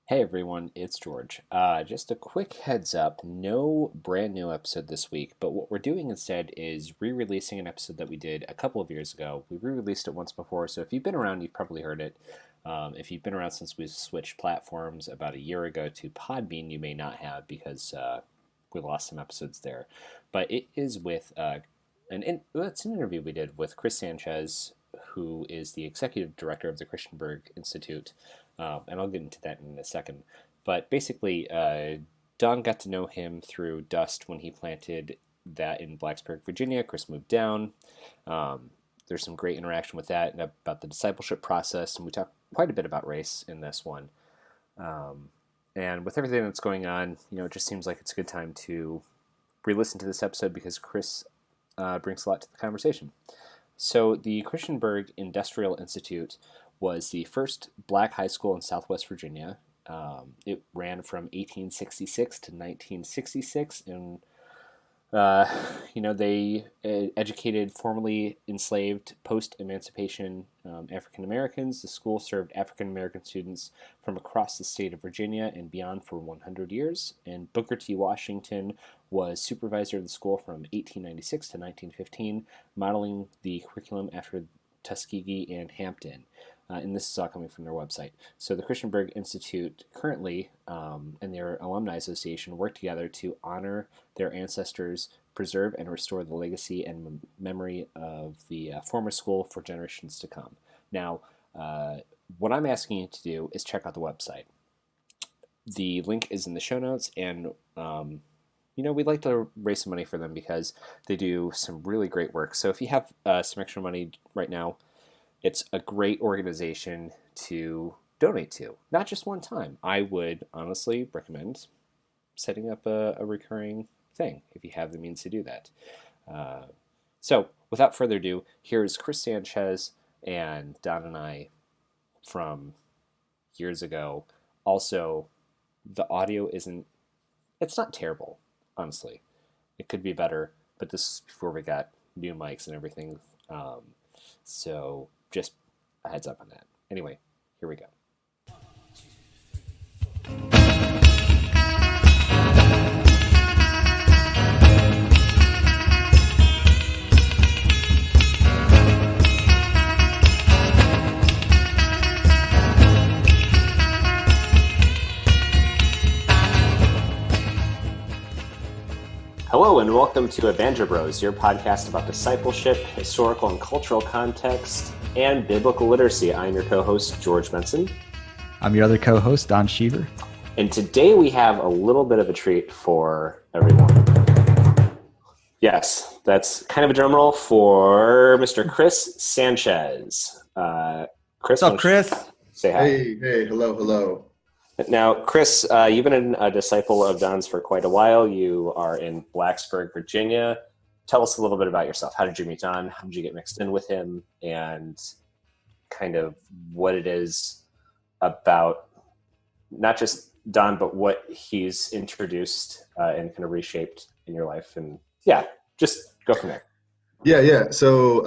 Hey everyone, it's George. Just a quick heads up, no brand new episode this week, but what we're doing instead is re-releasing an episode that we did a couple of years ago. We re-released it once before, so if you've been around, you've probably heard it. If you've been around since we've switched platforms about a year ago to Podbean, you may not have because we lost some episodes there. But it is with it's an interview we did with Chris Sanchez, who is the executive director of the Christianberg Institute. And I'll get into that in a second. But basically, Don got to know him through Dust when he planted that in Blacksburg, Virginia. Chris moved down. There's some great interaction with that and about the discipleship process, and we talk quite a bit about race in this one. And with everything that's going on, it just seems like it's a good time to re-listen to this episode because Chris brings a lot to the conversation. So the Christianberg Industrial Institute was the first black high school in Southwest Virginia. It ran from 1866 to 1966, and they educated formerly enslaved post-emancipation African Americans. The school served African American students from across the state of Virginia and beyond for 100 years. And Booker T. Washington was supervisor of the school from 1896 to 1915, modeling the curriculum after Tuskegee and Hampton. And this is all coming from their website. So the Christianberg Institute currently and their Alumni Association work together to honor their ancestors, preserve and restore the legacy and memory of the former school for generations to come. Now, what I'm asking you to do is check out the website. The link is in the show notes, and we'd like to raise some money for them because they do some really great work. So if you have some extra money right now, it's a great organization to donate to, not just one time. I would honestly recommend setting up a recurring thing if you have the means to do that. So without further ado, here's Chris Sanchez and Don and I from years ago. Also, the audio it's not terrible, honestly. It could be better, but this is before we got new mics and everything. So just a heads up on that. Anyway, here we go. Hello and welcome to Evangel Bros, your podcast about discipleship, historical and cultural context, and biblical literacy. I'm your co-host, George Benson. I'm your other co-host, Don Sheever. And today we have a little bit of a treat for everyone. Yes, that's kind of a drum roll for Mr. Chris Sanchez. Chris, what's up, Chris? Say hi. Hey, hello. Now, Chris, you've been a disciple of Don's for quite a while. You are in Blacksburg, Virginia. Tell us a little bit about yourself. How did you meet Don? How did you get mixed in with him? And kind of what it is about not just Don, but what he's introduced and kind of reshaped in your life. And yeah, just go from there. Yeah. So,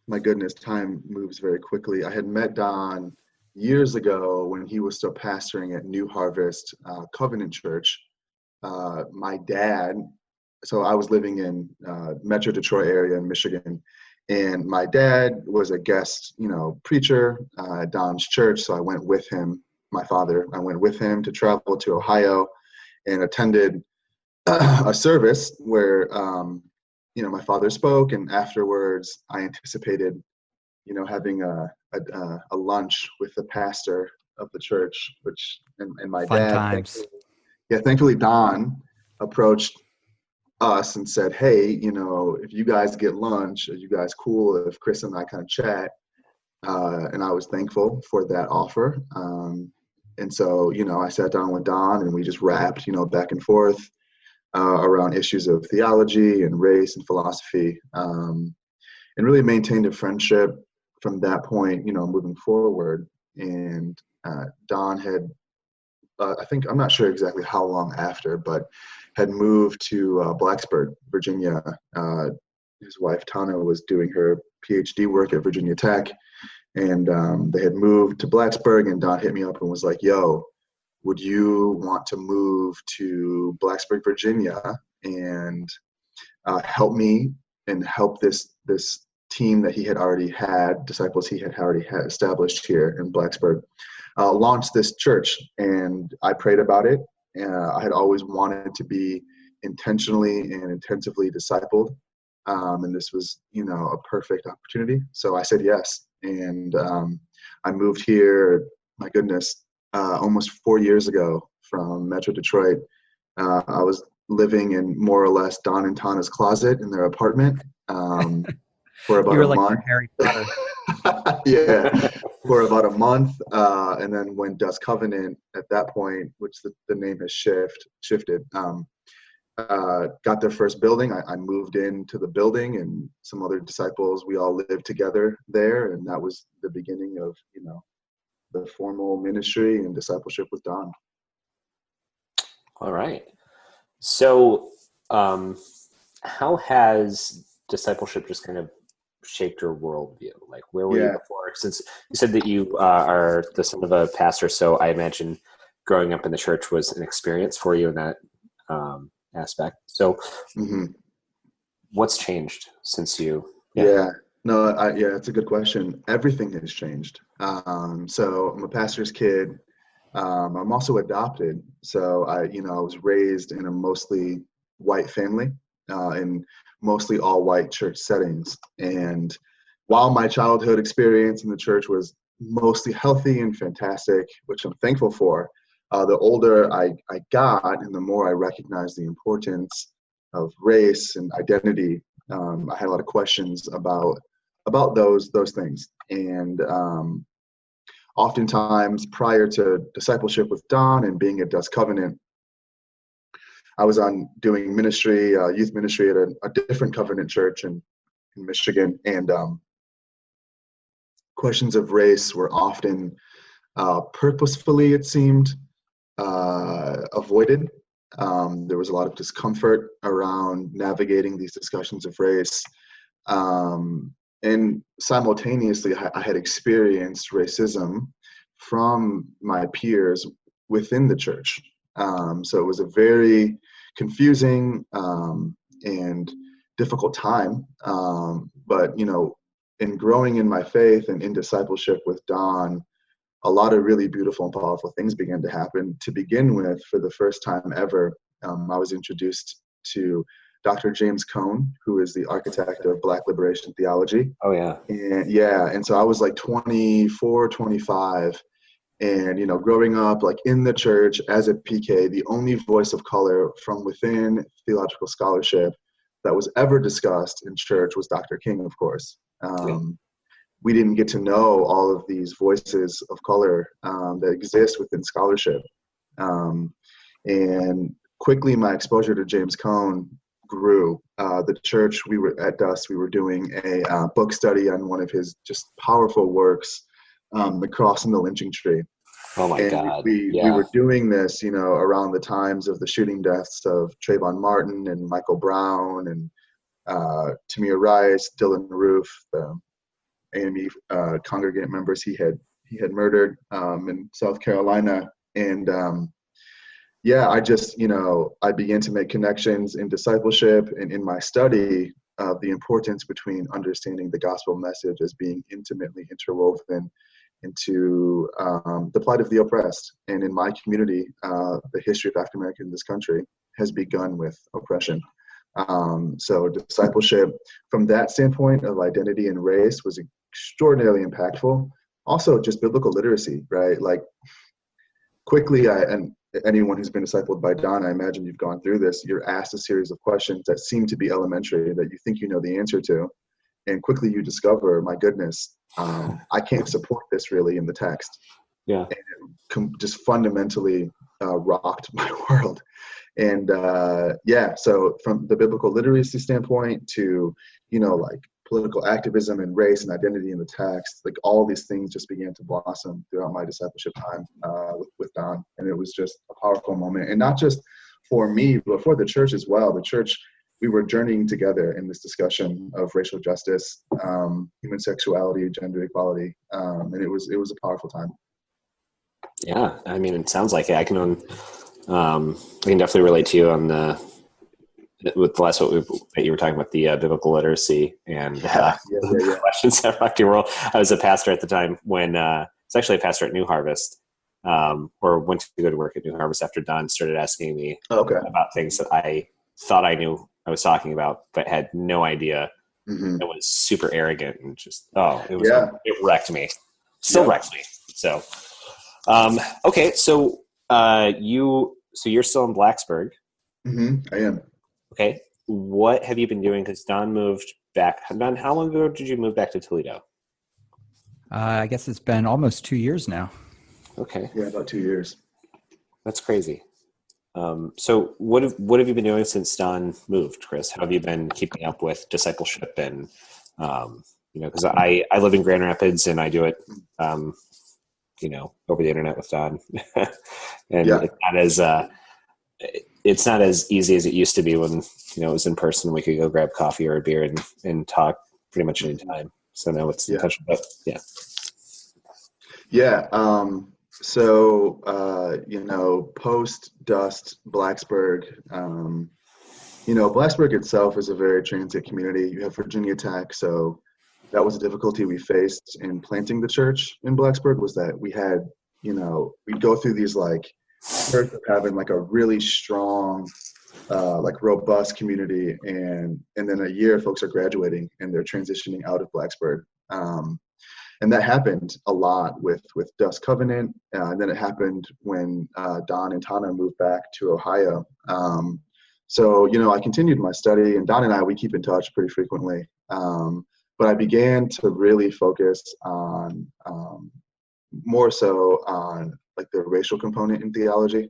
my goodness, time moves very quickly. I had met Don years ago when he was still pastoring at New Harvest Covenant Church. My dad, so I was living in Metro Detroit area in Michigan, and my dad was a guest, preacher at Don's church. So I went with him, I went with him to travel to Ohio and attended a service where, my father spoke, and afterwards I anticipated having a lunch with the pastor of the church, and my Fun dad, times. thankfully Don approached us and said, hey, if you guys get lunch, are you guys cool if Chris and I kind of chat? And I was thankful for that offer. And so, I sat down with Don and we just rapped, back and forth around issues of theology and race and philosophy, and really maintained a friendship from that point, moving forward. And Don had, I'm not sure exactly how long after, but had moved to Blacksburg, Virginia. His wife, Tana, was doing her PhD work at Virginia Tech. And they had moved to Blacksburg, and Don hit me up and was like, yo, would you want to move to Blacksburg, Virginia, and help me and help this team that he had already had, disciples he had already had established here in Blacksburg, launch this church? And I prayed about it. I had always wanted to be intentionally and intensively discipled. And this was, a perfect opportunity. So I said yes. And I moved here, my goodness, almost 4 years ago from Metro Detroit. I was living in more or less Don and Tana's closet in their apartment for about You were a like month. Harry Potter. Yeah, for about a month. And then when Dust Covenant at that point, which the name has shifted, got their first building. I moved into the building, and some other disciples, we all lived together there. And that was the beginning of, the formal ministry and discipleship with Don. All right. So how has discipleship just kind of shaped your worldview? Like, where were you before? Since you said that you are the son of a pastor, so I imagine growing up in the church was an experience for you in that aspect. So what's changed since you? Yeah. No, it's a good question. Everything has changed. So I'm a pastor's kid. I'm also adopted. So I was raised in a mostly white family, in mostly all white church settings. And while my childhood experience in the church was mostly healthy and fantastic, which I'm thankful for, the older I got and the more I recognized the importance of race and identity, I had a lot of questions about those things. And oftentimes prior to discipleship with Don and being at Dust Covenant, I was doing ministry, youth ministry at a different covenant church in Michigan. And questions of race were often purposefully, it seemed, avoided. There was a lot of discomfort around navigating these discussions of race. And simultaneously, I had experienced racism from my peers within the church. So it was a very confusing and difficult time. But, in growing in my faith and in discipleship with Don, a lot of really beautiful and powerful things began to happen. To begin with, for the first time ever, I was introduced to Dr. James Cone, who is the architect of Black liberation theology. Oh, yeah. And so I was like 24, 25, and, growing up like in the church as a PK, the only voice of color from within theological scholarship that was ever discussed in church was Dr. King, of course. We didn't get to know all of these voices of color that exist within scholarship. And quickly my exposure to James Cone grew. The church, we were at Dust, we were doing a book study on one of his just powerful works, The Cross and the Lynching Tree. Oh my God. We were doing this, around the times of the shooting deaths of Trayvon Martin and Michael Brown and Tamir Rice, Dylan Roof, the AME congregant members he had murdered in South Carolina. And I just, I began to make connections in discipleship and in my study of the importance between understanding the gospel message as being intimately interwoven into the plight of the oppressed. And in my community, the history of African Americans in this country has begun with oppression. So discipleship from that standpoint of identity and race was extraordinarily impactful. Also just biblical literacy, right? Like quickly, and anyone who's been discipled by Don, I imagine you've gone through this, you're asked a series of questions that seem to be elementary that you think you know the answer to. And quickly you discover, my goodness, I can't support this really in the text. Yeah. And it just fundamentally rocked my world. And so from the biblical literacy standpoint to, like political activism and race and identity in the text, like all these things just began to blossom throughout my discipleship time with Don. And it was just a powerful moment. And not just for me, but for the church as well. The church, we were journeying together in this discussion of racial justice, human sexuality, gender equality. And it was a powerful time. Yeah, I mean, it sounds like it. I can definitely relate to you on with the last that you were talking about the biblical literacy and Yeah, yeah, yeah, the yeah. questions that rocked your world. I was a pastor at the time when it's actually a pastor at New Harvest, or went to go to work at New Harvest after Don started asking me Okay. about things that I thought I knew I was talking about, but had no idea. Hmm. It was super arrogant and just Yeah. it wrecked me. Still Yep. wrecks me. So okay, so you're still in Blacksburg. I am. Okay. What have you been doing? Because Don moved back. Don, how long ago did you move back to Toledo? I guess it's been almost 2 years now. Okay, Yeah, about 2 years. that's crazy. So what have you been doing since Don moved, Chris? How have you been keeping up with discipleship and because I live in Grand Rapids and I do it over the internet with Don, and Yeah. it's not as easy as it used to be when it was in person. We could go grab coffee or a beer and talk pretty much any time. So now it's Yeah. touch, but yeah. Yeah. So, post Dust, Blacksburg, Blacksburg itself is a very transient community. You have Virginia Tech. So that was a difficulty we faced in planting the church in Blacksburg, was that we had, we'd go through these like spurts of having like a really strong, like robust community. And then a year folks are graduating and they're transitioning out of Blacksburg. And that happened a lot with Dust Covenant. And then it happened when Don and Tana moved back to Ohio. So, I continued my study, and Don and I, we keep in touch pretty frequently. But I began to really focus on more so on like the racial component in theology.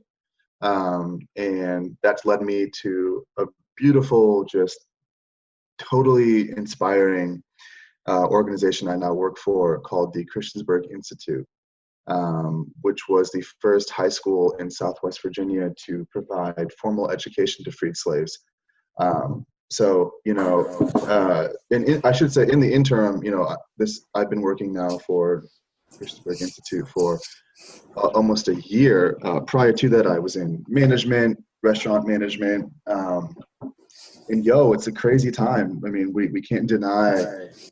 And that's led me to a beautiful, just totally inspiring organization I now work for called the Christiansburg Institute, which was the first high school in Southwest Virginia to provide formal education to freed slaves. I should say in the interim, I've been working now for Christiansburg Institute for almost a year. Prior to that, I was in management, restaurant management. And it's a crazy time. I mean, we can't deny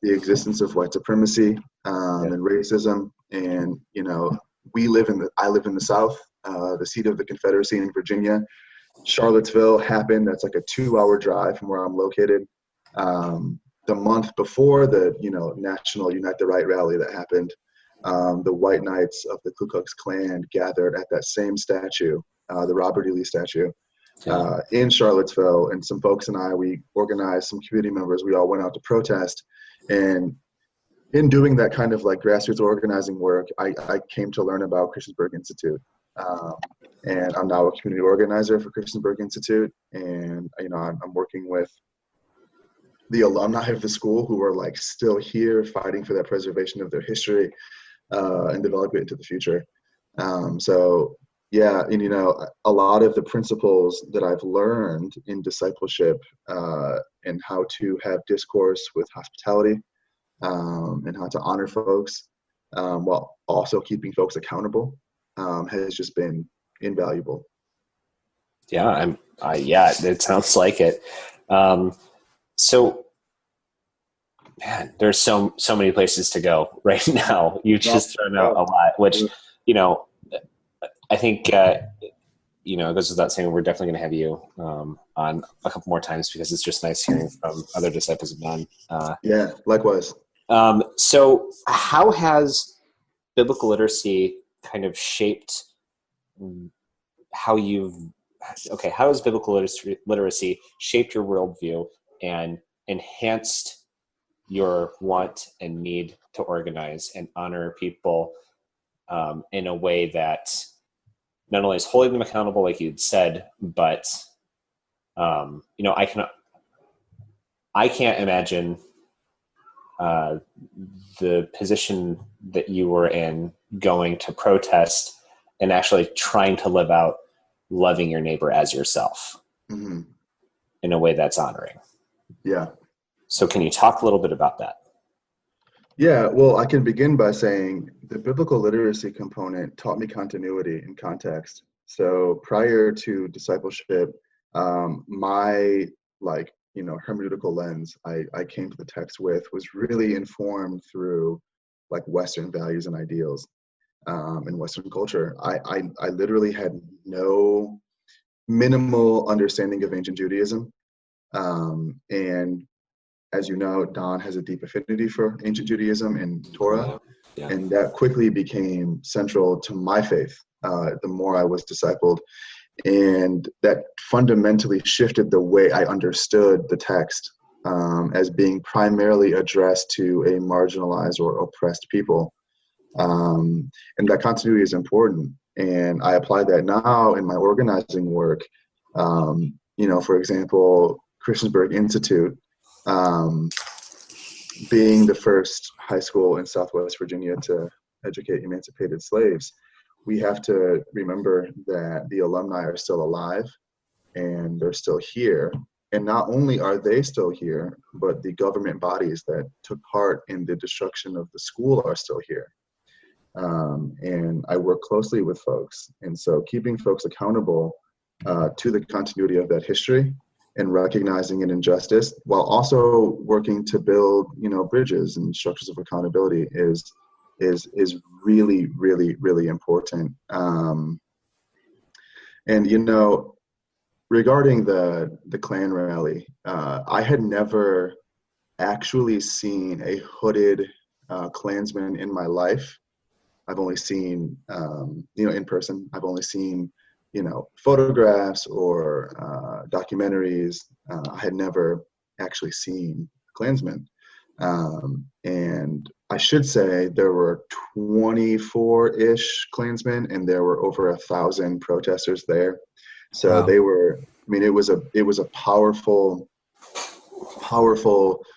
the existence of white supremacy and racism. And, I live in the South, the seat of the Confederacy in Virginia. Charlottesville happened. That's like a 2-hour drive from where I'm located. The month before the, National Unite the Right rally that happened, the white knights of the Ku Klux Klan gathered at that same statue, the Robert E. Lee statue, in Charlottesville. And some folks and we organized, some community members, we all went out to protest. And in doing that kind of like grassroots organizing work, I came to learn about Christiansburg Institute. And I'm now a community organizer for Christiansburg Institute. And, I'm working with the alumni of the school who are like still here fighting for that preservation of their history and develop it into the future. So yeah, and a lot of the principles that I've learned in discipleship and how to have discourse with hospitality and how to honor folks while also keeping folks accountable has just been invaluable. Yeah, yeah, it sounds like it. So man, there's so many places to go right now. You've just thrown out a lot, which, I think, it goes without saying, we're definitely going to have you on a couple more times because it's just nice hearing from other disciples of none. Yeah, likewise. So how has biblical literacy kind of shaped how how has biblical literacy shaped your worldview and enhanced your want and need to organize and honor people in a way that not only is holding them accountable, like you'd said, but I can't imagine the position that you were in going to protest and actually trying to live out loving your neighbor as yourself in a way that's honoring. Yeah. So can you talk a little bit about that? Yeah, well, I can begin by saying the biblical literacy component taught me continuity and context. So prior to discipleship, my hermeneutical lens I came to the text with was really informed through like Western values and ideals in Western culture. I literally had no minimal understanding of ancient Judaism. And as you know, Don has a deep affinity for ancient Judaism and Torah, Yeah. Yeah. and that quickly became central to my faith the more I was discipled. And that fundamentally shifted the way I understood the text as being primarily addressed to a marginalized or oppressed people. And that continuity is important. And I apply that now in my organizing work. For example, Christiansburg Institute, being the first high school in Southwest Virginia to educate emancipated slaves, we have to remember that the alumni are still alive and they're still here. And not only are they still here, but the government bodies that took part in the destruction of the school are still here. And I work closely with folks. And so keeping folks accountable to the continuity of that history and recognizing an injustice while also working to build, bridges and structures of accountability is really, really, really important. And regarding the Klan rally, I had never actually seen a hooded Klansman in my life. I've only seen, in person. I've only seen, photographs or documentaries. I had never actually seen Klansmen. And I should say there were 24-ish Klansmen, and there were over 1,000 protesters there. So Wow. they were. I mean, it was a powerful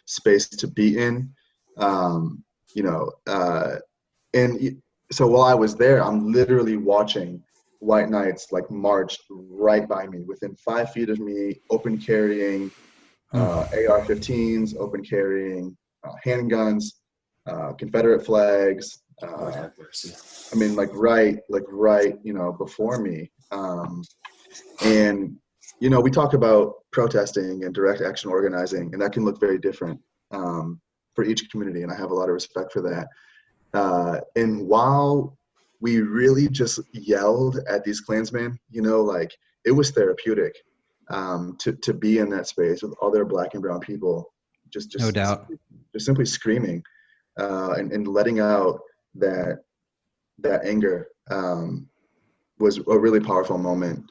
space to be in. And so while I was there, I'm literally watching white knights like march right by me, within 5 feet of me, open carrying AR-15s, open carrying handguns, Confederate flags. Lord have mercy. I mean, right, before me. And we talk about protesting and direct action organizing, and that can look very different for each community, and I have a lot of respect for that. And while we really just yelled at these Klansmen, it was therapeutic to be in that space with other Black and brown people, No doubt. just simply screaming and letting out that anger was a really powerful moment.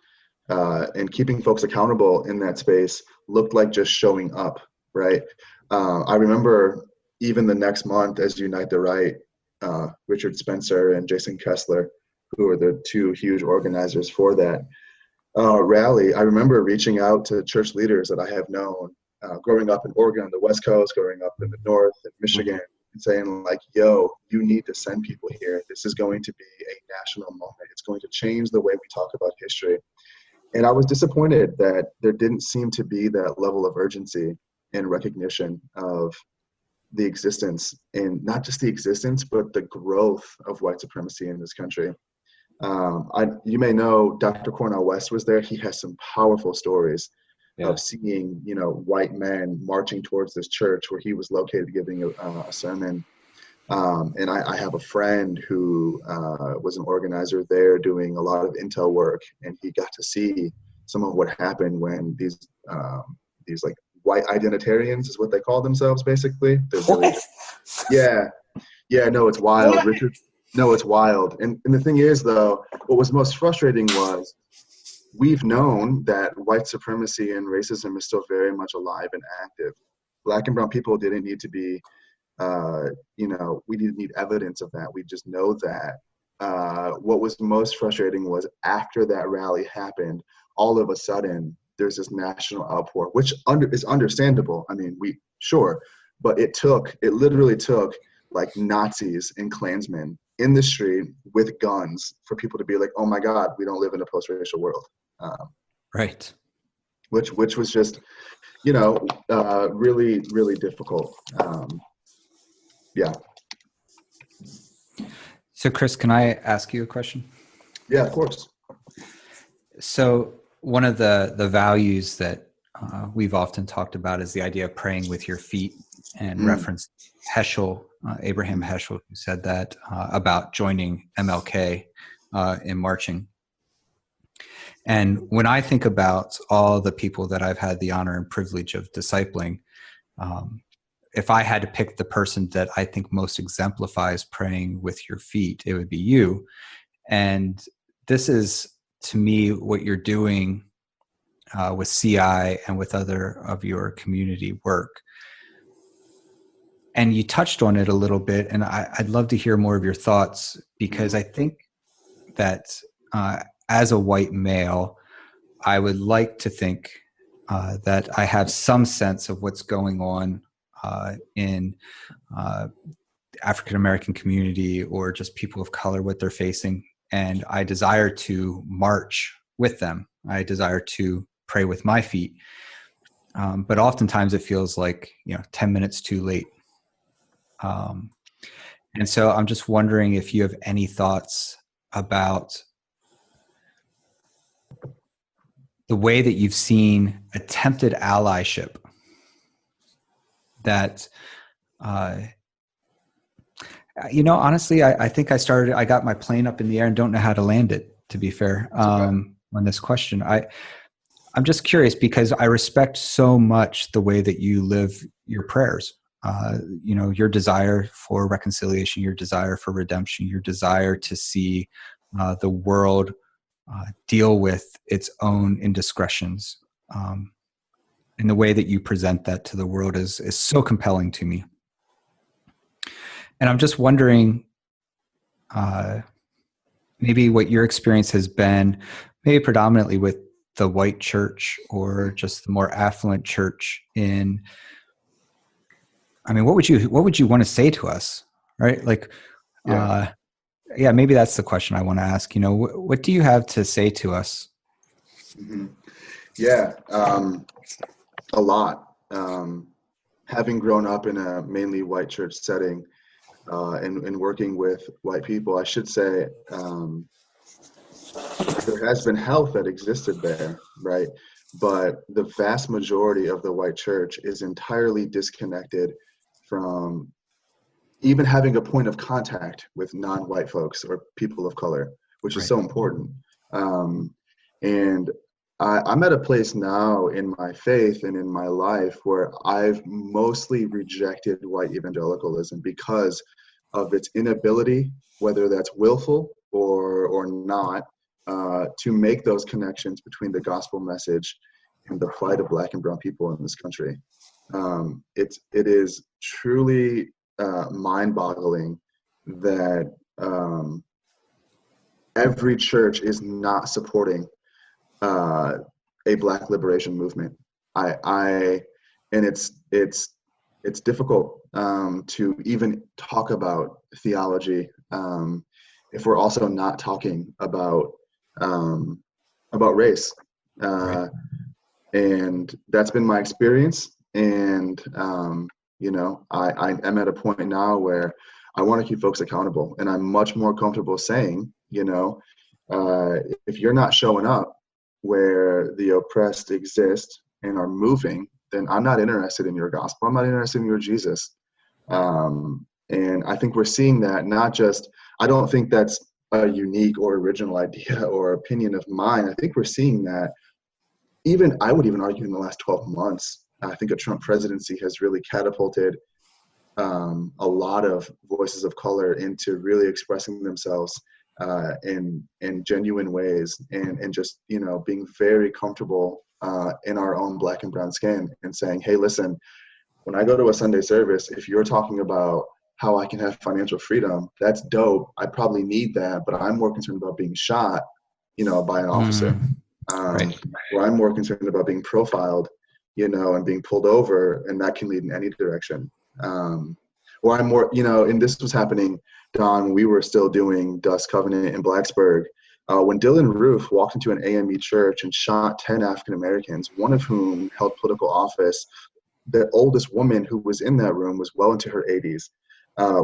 And keeping folks accountable in that space looked like just showing up, right? I remember even the next month as Unite the Right, Richard Spencer and Jason Kessler, who are the two huge organizers for that rally, I remember reaching out to church leaders that I have known growing up in Oregon on the West Coast, growing up in the North, in Michigan, and saying like, yo, you need to send people here. This is going to be a national moment. It's going to change the way we talk about history. And I was disappointed that there didn't seem to be that level of urgency and recognition of the existence, and not just the existence, but the growth of white supremacy in this country. You may know Dr. Cornel West was there. He has some powerful stories of seeing, white men marching towards this church where he was located giving a sermon. And I have a friend who was an organizer there doing a lot of intel work, and he got to see some of what happened when these like white identitarians is what they call themselves, basically. They're really, no, it's wild, What? Richard. No, it's wild. And the thing is, though, what was most frustrating was we've known that white supremacy and racism is still very much alive and active. Black and brown people didn't need to be we didn't need evidence of that. We just know that. What was most frustrating was after that rally happened, all of a sudden there's this national outpour, which is understandable. I mean, but it literally took like Nazis and Klansmen in the street with guns for people to be like, oh my God, we don't live in a post-racial world. Right. Which was just, really, really difficult. Yeah. So, Chris, can I ask you a question? Yeah, of course. So, one of the values that we've often talked about is the idea of praying with your feet, and Mm, reference Heschel, Abraham mm, Heschel, who said that about joining MLK in marching. And when I think about all the people that I've had the honor and privilege of discipling, um, if I had to pick the person that I think most exemplifies praying with your feet, it would be you. And this is, to me, what you're doing with CI and with other of your community work. And you touched on it a little bit, and I'd love to hear more of your thoughts, because mm, I think that as a white male, I would like to think that I have some sense of what's going on in African American community, or just people of color, what they're facing. And I desire to march with them. I desire to pray with my feet. But oftentimes it feels like, 10 minutes too late. Um, and so I'm just wondering if you have any thoughts about the way that you've seen attempted allyship that, honestly, I think I got my plane up in the air and don't know how to land it, to be fair, it's okay. on this question. I'm just curious, because I respect so much the way that you live your prayers. Your desire for reconciliation, your desire for redemption, your desire to see the world deal with its own indiscretions. And the way that you present that to the world is so compelling to me. And I'm just wondering, maybe what your experience has been, maybe predominantly with the white church, or just the more affluent church what would you want to say to us? Right? Like, Yeah. maybe that's the question I want to ask. What do you have to say to us? hmm Yeah. A lot. Having grown up in a mainly white church setting, and working with white people, I should say, there has been health that existed there, right? But the vast majority of the white church is entirely disconnected from even having a point of contact with non-white folks or people of color, which is Right. so important. Um, and I'm at a place now in my faith and in my life where I've mostly rejected white evangelicalism because of its inability, whether that's willful or not, to make those connections between the gospel message and the plight of Black and brown people in this country. It is truly mind-boggling that every church is not supporting a Black liberation movement. And it's difficult to even talk about theology if we're also not talking about race. Right. And that's been my experience. And I am at a point now where I want to keep folks accountable, and I'm much more comfortable saying, if you're not showing up where the oppressed exist and are moving, then I'm not interested in your gospel. I'm not interested in your Jesus. And I think we're seeing that I don't think that's a unique or original idea or opinion of mine. I think we're seeing that I would even argue in the last 12 months. I think a Trump presidency has really catapulted a lot of voices of color into really expressing themselves in genuine ways, and just being very comfortable in our own Black and brown skin, and saying, hey, listen, when I go to a Sunday service, if you're talking about how I can have financial freedom, that's dope. I probably need that, but I'm more concerned about being shot, by an officer. Right. Where I'm more concerned about being profiled, and being pulled over, and that can lead in any direction. Or I'm more, and this was happening, Don, when we were still doing Dust Covenant in Blacksburg, when Dylan Roof walked into an AME church and shot 10 African Americans, one of whom held political office. The oldest woman who was in that room was well into her 80s.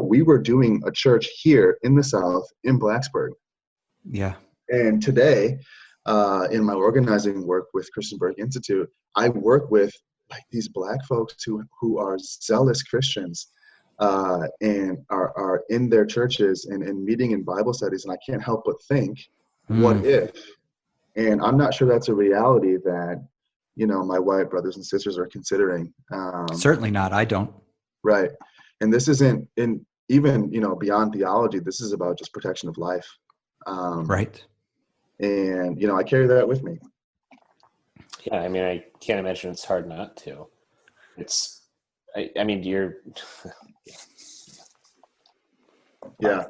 we were doing a church here in the South in Blacksburg. Yeah. And today, in my organizing work with Christianburg Institute, I work with like these Black folks who are zealous Christians and are in their churches and meeting in Bible studies. And I can't help but think, what if? And I'm not sure that's a reality that, my white brothers and sisters are considering. Certainly not. I don't. Right. And this isn't even beyond theology. This is about just protection of life. Right. And, I carry that with me. Yeah. I mean, I can't imagine it's hard not to. You're. Yeah.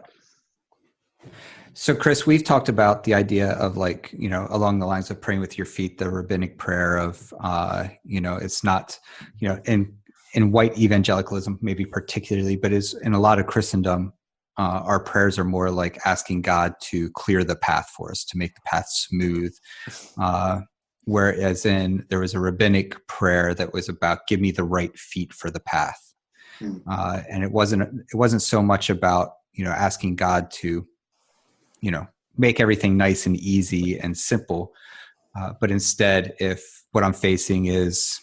So, Chris, we've talked about the idea of along the lines of praying with your feet, the rabbinic prayer of, it's not, in white evangelicalism, maybe particularly, but is in a lot of Christendom, our prayers are more like asking God to clear the path for us, to make the path smooth. Whereas there was a rabbinic prayer that was about, give me the right feet for the path. And it wasn't so much about, asking God to, make everything nice and easy and simple. But instead, if what I'm facing is,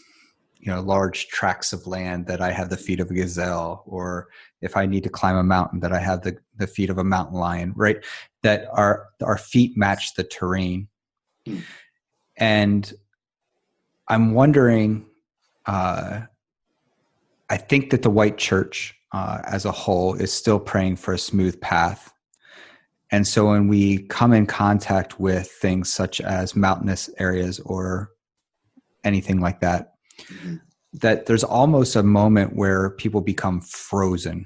large tracts of land, that I have the feet of a gazelle, or if I need to climb a mountain, that I have the feet of a mountain lion, right? That our feet match the terrain. And I'm wondering, I think that the white church as a whole is still praying for a smooth path. And so when we come in contact with things such as mountainous areas or anything like that, that there's almost a moment where people become frozen,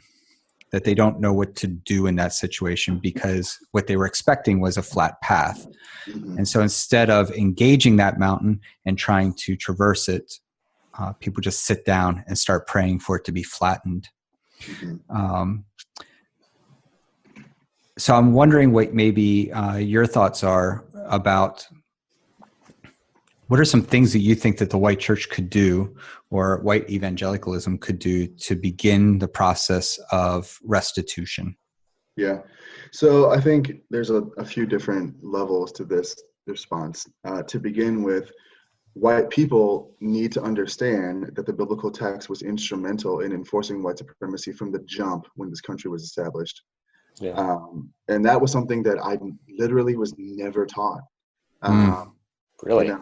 that they don't know what to do in that situation because what they were expecting was a flat path. And so instead of engaging that mountain and trying to traverse it, people just sit down and start praying for it to be flattened. So I'm wondering what maybe your thoughts are about what are some things that you think that the white church could do or white evangelicalism could do to begin the process of restitution? Yeah. So I think there's a few different levels to this response. To begin with, white people need to understand that the biblical text was instrumental in enforcing white supremacy from the jump when this country was established. Yeah. And that was something that I literally was never taught. Really?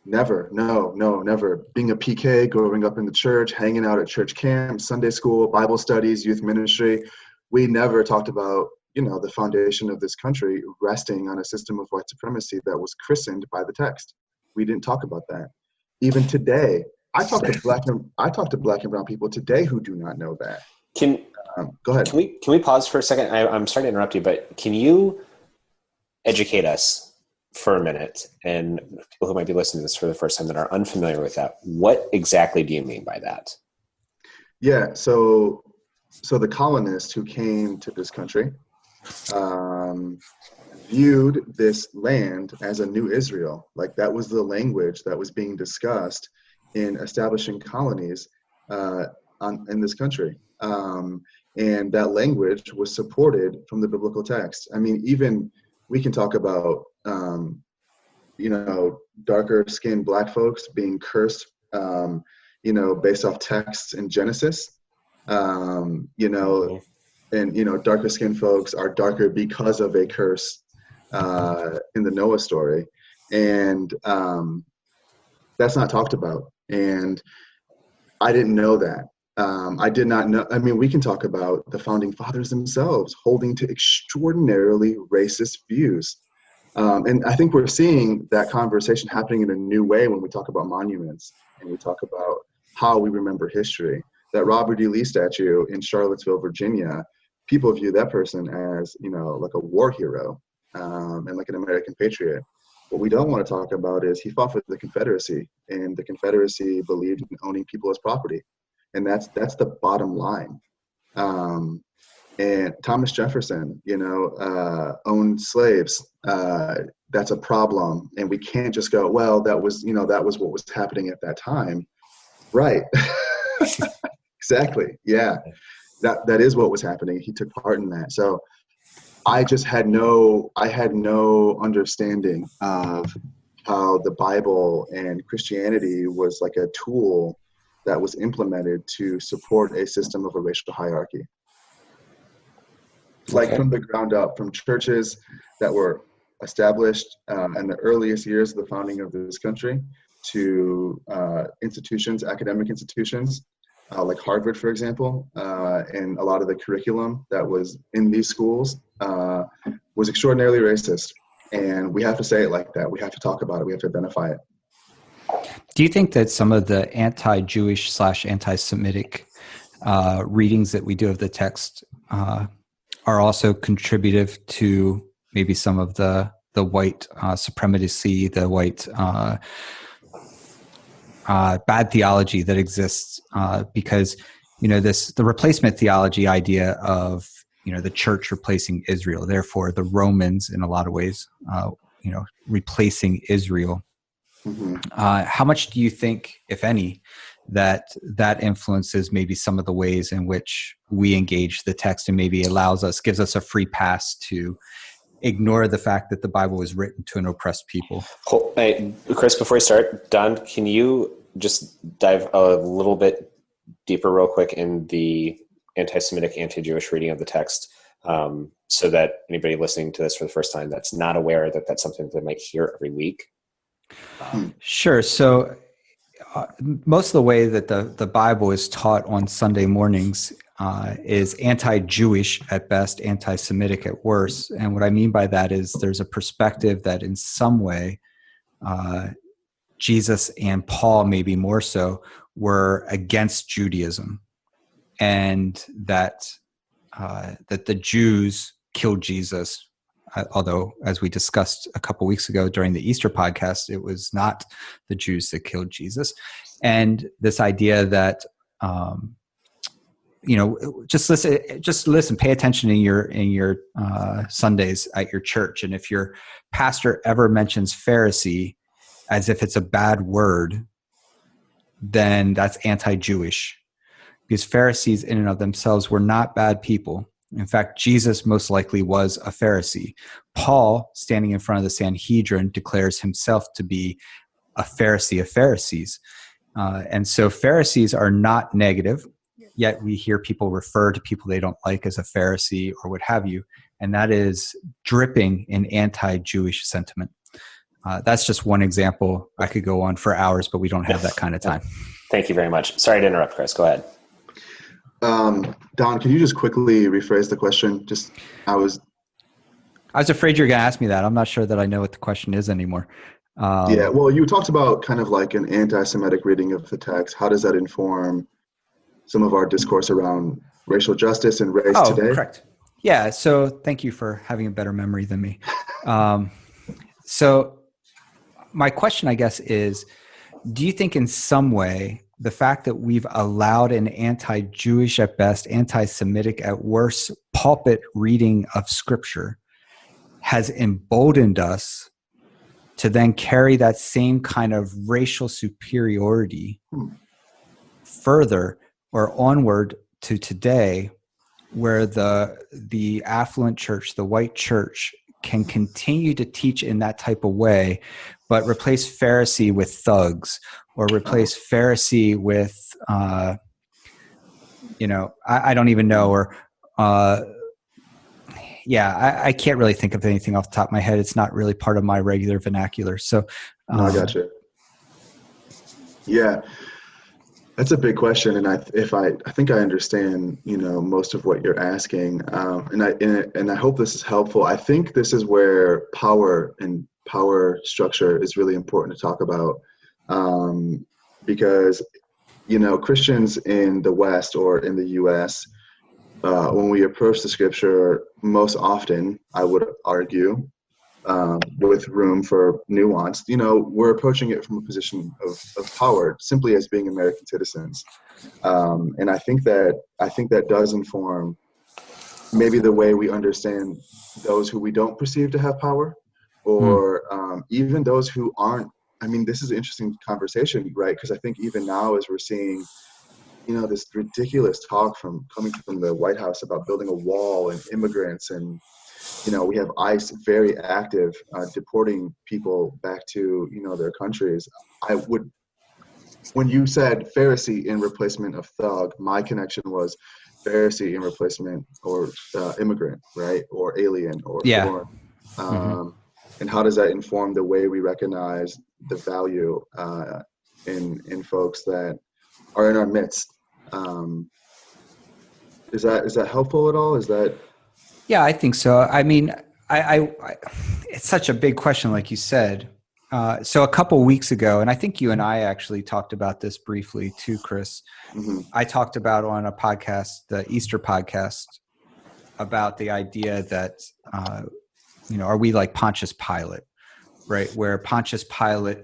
Never. No, never. Being a PK, growing up in the church, hanging out at church camp, Sunday school, Bible studies, youth ministry, we never talked about, the foundation of this country resting on a system of white supremacy that was christened by the text. We didn't talk about that. Even today, I talk to black and brown people today who do not know that. Go ahead. Can we pause for a second? I'm sorry to interrupt you, but can you educate us for a minute, and people who might be listening to this for the first time that are unfamiliar with that, what exactly do you mean by that? Yeah, so the colonists who came to this country viewed this land as a new Israel. Like that was the language that was being discussed in establishing colonies in this country. And that language was supported from the biblical text. I mean, even we can talk about, darker skinned black folks being cursed, based off texts in Genesis, and, darker skinned folks are darker because of a curse in the Noah story. And that's not talked about. And I didn't know that. I did not know. I mean, we can talk about the founding fathers themselves holding to extraordinarily racist views. And I think we're seeing that conversation happening in a new way when we talk about monuments and we talk about how we remember history. That Robert E. Lee statue in Charlottesville, Virginia, people view that person as, like a war hero and like an American patriot. What we don't want to talk about is he fought for the Confederacy, and the Confederacy believed in owning people as property. And that's the bottom line. And Thomas Jefferson, owned slaves. That's a problem. And we can't just go, well, that was what was happening at that time. Right. Exactly. Yeah. that is what was happening. He took part in that. So I just had no understanding of how the Bible and Christianity was like a tool that was implemented to support a system of a racial hierarchy. Like from the ground up, from churches that were established in the earliest years of the founding of this country to institutions, academic institutions, like Harvard, for example, and a lot of the curriculum that was in these schools was extraordinarily racist. And we have to say it like that. We have to talk about it. We have to identify it. Do you think that some of the anti-Jewish / anti-Semitic readings that we do of the text are also contributive to maybe some of the white supremacy, the white bad theology that exists? Because the replacement theology idea of the church replacing Israel, therefore the Romans in a lot of ways replacing Israel. Mm-hmm. How much do you think, if any, that influences maybe some of the ways in which we engage the text and maybe gives us a free pass to ignore the fact that the Bible was written to an oppressed people? Hey, Chris, before we start, Don, can you just dive a little bit deeper real quick in the anti-Semitic, anti-Jewish reading of the text, so that anybody listening to this for the first time that's not aware that that's something they might hear every week? Sure. So most of the way that the Bible is taught on Sunday mornings is anti-Jewish at best, anti-Semitic at worst. And what I mean by that is there's a perspective that in some way Jesus and Paul, maybe more so, were against Judaism, and that the Jews killed Jesus. Although, as we discussed a couple weeks ago during the Easter podcast, it was not the Jews that killed Jesus. And this idea that, just listen, pay attention in your Sundays at your church. And if your pastor ever mentions Pharisee as if it's a bad word, then that's anti-Jewish, because Pharisees in and of themselves were not bad people. In fact, Jesus most likely was a Pharisee. Paul, standing in front of the Sanhedrin, declares himself to be a Pharisee of Pharisees. And so Pharisees are not negative, yet we hear people refer to people they don't like as a Pharisee or what have you, and that is dripping in anti-Jewish sentiment. That's just one example. I could go on for hours, but we don't have that kind of time. Thank you very much. Sorry to interrupt, Chris. Go ahead. Don, can you just quickly rephrase the question? I was afraid you were going to ask me that. I'm not sure that I know what the question is anymore. Yeah, well, you talked about kind of like an anti-Semitic reading of the text. How does that inform some of our discourse around racial justice and race today? Correct. Yeah, so thank you for having a better memory than me. So my question, I guess, is, do you think in some way the fact that we've allowed an anti-Jewish at best, anti-Semitic at worst pulpit reading of Scripture has emboldened us to then carry that same kind of racial superiority further or onward to today, where the affluent church, the white church, can continue to teach in that type of way, but replace Pharisee with thugs, or replace Pharisee with, I don't even know, or, I can't really think of anything off the top of my head. It's not really part of my regular vernacular. So, I got you. Yeah, that's a big question, and I think I understand, most of what you're asking, and I hope this is helpful. I think this is where power and power structure is really important to talk about, because Christians in the West or in the U.S., when we approach the Scripture, most often, I would argue, with room for nuance, we're approaching it from a position of power, simply as being American citizens. And I think that does inform maybe the way we understand those who we don't perceive to have power, or even those who aren't. I mean, this is an interesting conversation, right? Because I think even now, as we're seeing this ridiculous talk coming from the White House about building a wall and immigrants, and we have ICE very active, deporting people back to their countries. When you said Pharisee in replacement of thug, my connection was Pharisee in replacement or immigrant, right, or alien or Yeah. foreign. Mm-hmm. And how does that inform the way we recognize the value in folks that are in our midst? Is that helpful at all? Is that? Yeah, I think so. I mean, I it's such a big question, like you said. So a couple weeks ago, and I think you and I actually talked about this briefly too, Chris. Mm-hmm. I talked about on a podcast, the Easter podcast, about the idea that, are we like Pontius Pilate, right? Where Pontius Pilate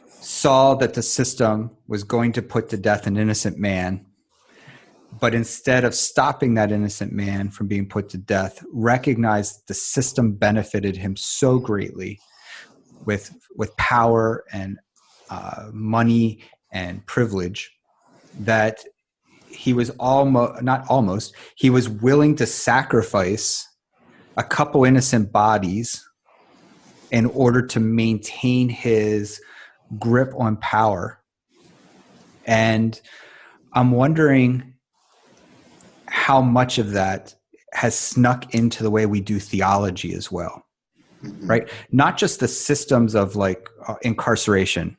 saw that the system was going to put to death an innocent man, but instead of stopping that innocent man from being put to death, recognized the system benefited him so greatly with power and money and privilege that he was he was willing to sacrifice a couple innocent bodies in order to maintain his grip on power. And I'm wondering how much of that has snuck into the way we do theology as well, Mm-hmm. right? Not just the systems of like incarceration,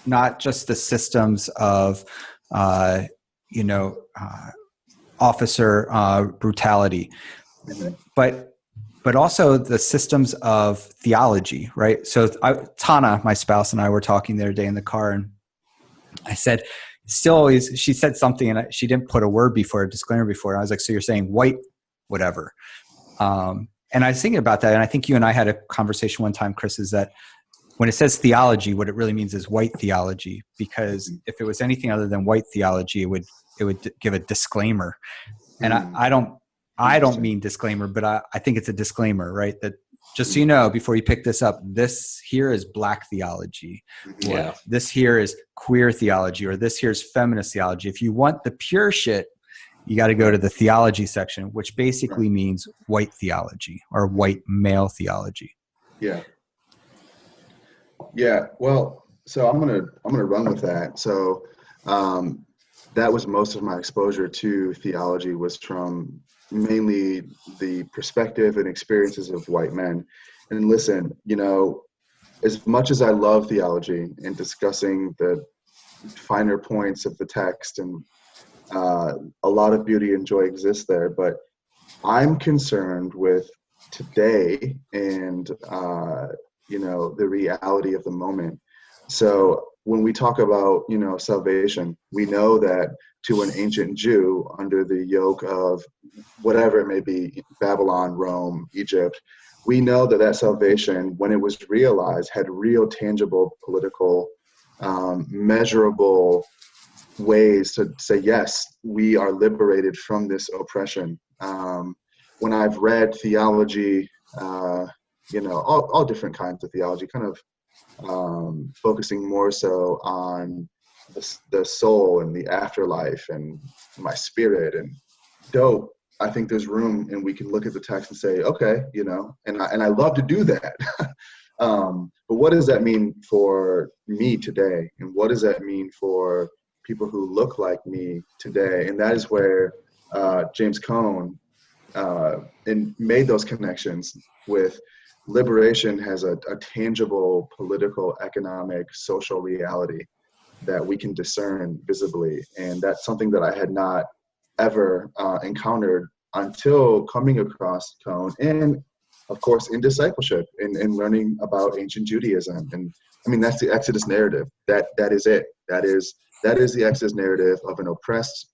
not just the systems of, officer brutality, Mm-hmm. but also the systems of theology, right? So Tana, my spouse, and I were talking the other day in the car, and I said, she said something, and she didn't put a disclaimer before. I was like, so you're saying white, whatever. And I was thinking about that. And I think you and I had a conversation one time, Chris, is that when it says theology, what it really means is white theology, because if it was anything other than white theology, it would give a disclaimer. And I don't mean disclaimer, but I think it's a disclaimer, right? That just so you know, before you pick this up, this here is black theology, or this here is queer theology, or this here is feminist theology. If you want the pure shit, you got to go to the theology section, which basically means white theology or white male theology. Yeah. Yeah. Well, so I'm gonna run with that. So that was most of my exposure to theology, was from mainly the perspective and experiences of white men. And listen, as much as I love theology and discussing the finer points of the text, and a lot of beauty and joy exists there, but I'm concerned with today and the reality of the moment. So when we talk about salvation, we know that to an ancient Jew under the yoke of whatever it may be, Babylon, Rome, Egypt, we know that salvation, when it was realized, had real tangible political measurable ways to say, yes, we are liberated from this oppression. When I've read theology, all different kinds of theology, kind of focusing more so on the soul and the afterlife and my spirit and dope, I think there's room, and we can look at the text and say, okay, and I love to do that. But what does that mean for me today? And what does that mean for people who look like me today? And that is where James Cone and made those connections with liberation has a tangible political, economic, social reality that we can discern visibly. And that's something that I had not ever encountered until coming across Cone, and of course in discipleship and learning about ancient Judaism. And I mean, that's the Exodus narrative. That is it. That is the Exodus narrative of an oppressed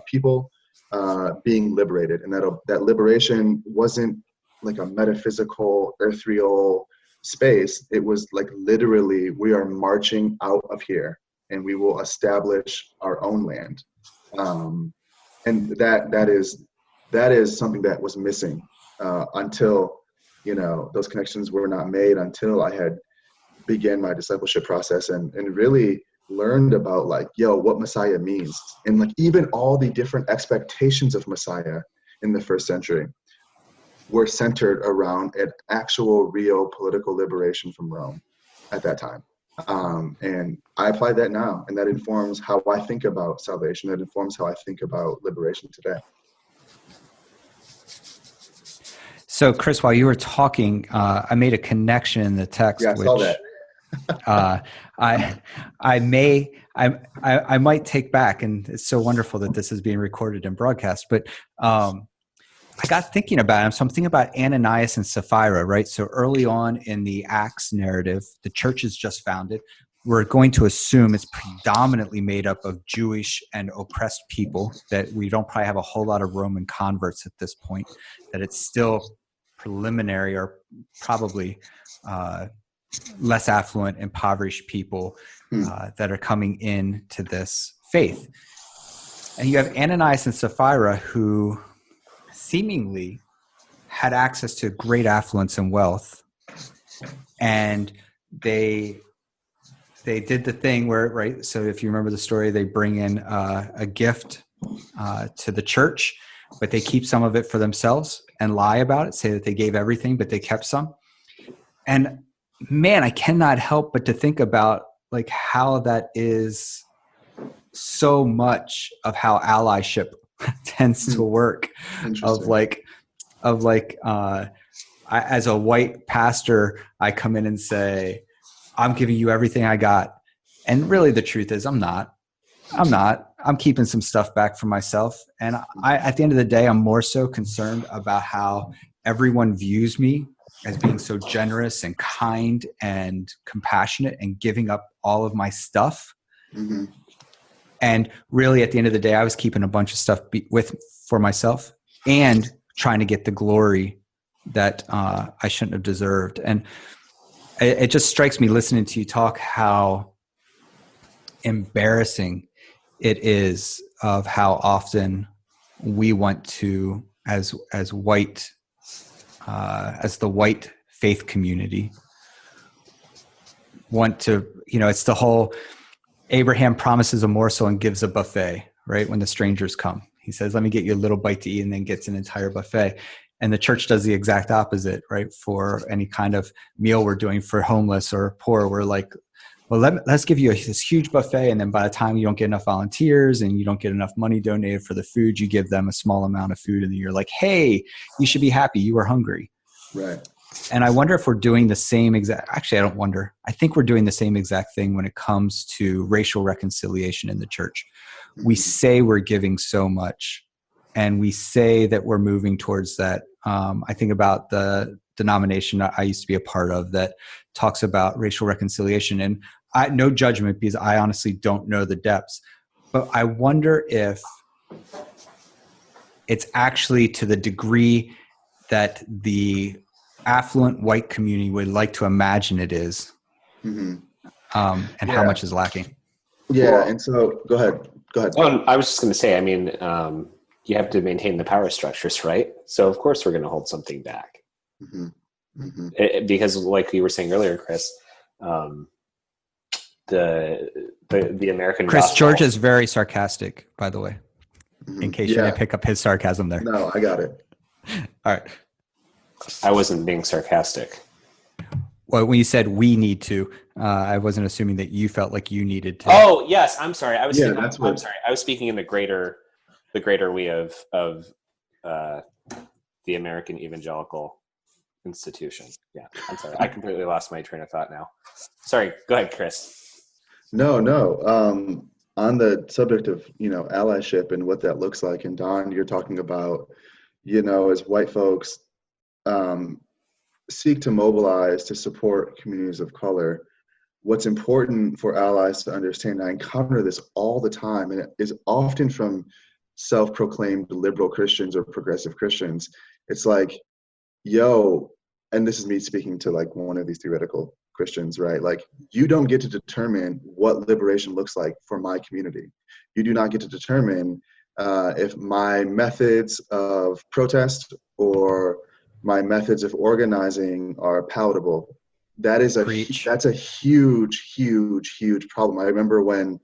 people being liberated. And that liberation wasn't like a metaphysical, ethereal space. It was like literally, we are marching out of here and we will establish our own land. And that is something that was missing until those connections were not made, until I had began my discipleship process and really learned about like, yo, what Messiah means, and like even all the different expectations of Messiah in the first century were centered around an actual real political liberation from Rome at that time. And I apply that now, and that informs how I think about salvation. That informs how I think about liberation today. So, Chris, while you were talking, I made a connection in the text, Yeah, I saw which that. I might take back, and it's so wonderful that this is being recorded and broadcast. But I got thinking about it. So I'm thinking about Ananias and Sapphira, right? So early on in the Acts narrative, the church is just founded. We're going to assume it's predominantly made up of Jewish and oppressed people, that we don't probably have a whole lot of Roman converts at this point, that it's still preliminary or probably less affluent, impoverished people that are coming into this faith. And you have Ananias and Sapphira who seemingly had access to great affluence and wealth, and they did the thing where, right, so if you remember the story, they bring in a gift to the church, but they keep some of it for themselves and lie about it, say that they gave everything but they kept some. And man, I cannot help but to think about like how that is so much of how allyship tends to work. As a white pastor, I come in and say, I'm giving you everything I got. And really the truth is I'm not. I'm keeping some stuff back for myself. And at the end of the day, I'm more so concerned about how everyone views me as being so generous and kind and compassionate and giving up all of my stuff. Mm-hmm. And really at the end of the day, I was keeping a bunch of stuff for myself and trying to get the glory that I shouldn't have deserved. And it just strikes me listening to you talk how embarrassing it is of how often we want to, as white, as the white faith community, want to, it's the whole Abraham promises a morsel and gives a buffet, right? When the strangers come, he says, let me get you a little bite to eat, and then gets an entire buffet. And the church does the exact opposite, right? For any kind of meal we're doing for homeless or poor, we're like, well, let's give you this huge buffet. And then by the time you don't get enough volunteers and you don't get enough money donated for the food, you give them a small amount of food. And then you're like, hey, you should be happy. You were hungry. Right. And I wonder if we're doing the same actually, I don't wonder. I think we're doing the same exact thing when it comes to racial reconciliation in the church. Mm-hmm. We say we're giving so much, and we say that we're moving towards that. I think about the denomination I used to be a part of that talks about racial reconciliation, and no judgment, because I honestly don't know the depths, but I wonder if it's actually to the degree that the affluent white community would like to imagine it is, and how much is lacking. Yeah, well, and so go ahead. I was just going to say, I mean, you have to maintain the power structures, right? So of course we're going to hold something back. Mm-hmm. Mm-hmm. Because like you were saying earlier, Chris, the American Chris gospel, George is very sarcastic, by the way, in case you didn't pick up his sarcasm there. No, I got it. All right. I wasn't being sarcastic. Well, when you said we need to, I wasn't assuming that you felt like you needed to. Oh yes, I'm sorry. I'm sorry. I was speaking in the greater we of the American evangelical institution. Yeah, I'm sorry. I completely lost my train of thought now. Sorry. Go ahead, Chris. No. On the subject of allyship and what that looks like, and Don, you're talking about as white folks seek to mobilize to support communities of color. What's important for allies to understand, I encounter this all the time, and it is often from self-proclaimed liberal Christians or progressive Christians. It's like, and this is me speaking to like one of these theoretical Christians, right? Like, you don't get to determine what liberation looks like for my community. You do not get to determine if my methods of protest or my methods of organizing are palatable Preach. that's a huge, huge, huge problem. I remember when